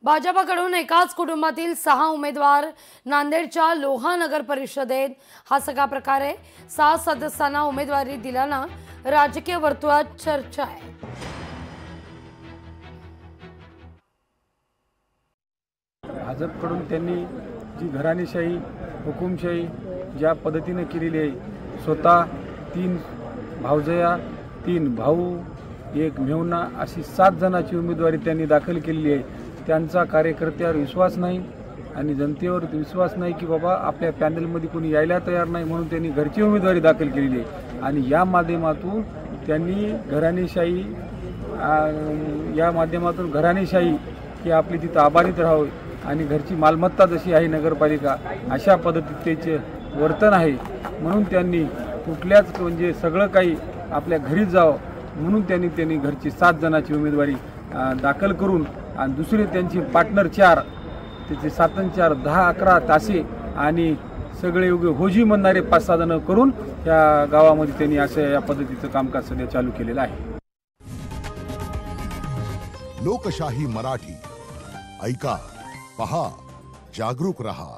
भाजपकडून एकाच कुटुंबातील 6 उमेदवार नांदेडच्या लोहा नगर परिषदेत हा सगळा प्रकार आहे। 6 सदस्यांना उमेदवारी दिल्यानं राजकीय वर्तुळात चर्चा आहे। भाजपकडून त्यांनी जी घराणेशाही हुकुमशाही ज्या पद्धतीने केलेली आहे, स्वतः 3 भावजया 3 भाऊ 1 मेहुणा अशी 7 जणांची उमेदवारी त्यांनी दाखल केलेली आहे। त्यांचा कार्यकर्त्यावर विश्वास नाही आणि जनतेवर विश्वास नाही की बाबा आपल्या पॅनलमध्ये कोणी यायला तयार नाही, म्हणून त्यांनी घरची उमेदवारी दाखल केलेली आहे। आणि या माध्यमातून त्यांनी घराणेशाही की आपली तिथं आभारीत राहावे आणि घरची मालमत्ता जशी आहे नगरपालिका अशा पद्धतीचे वर्तन आहे, म्हणून त्यांनी कुठल्याच म्हणजे सगळं काही आपल्या घरी जावं म्हणून त्यांनी घरची 7 जणांची उमेदवारी दाखल करून आणि दुसरे त्यांची पार्टनर 4 त्याचे 7 आणि 4 10 11 तासे आणि सगळे योग्य होजी म्हणणारे 5-6 जण करून या गावामध्ये त्यांनी असं या पद्धतीचं कामकाज सध्या चालू केलेलं आहे। लोकशाही मराठी ऐका, पहा, जागरूक रहा।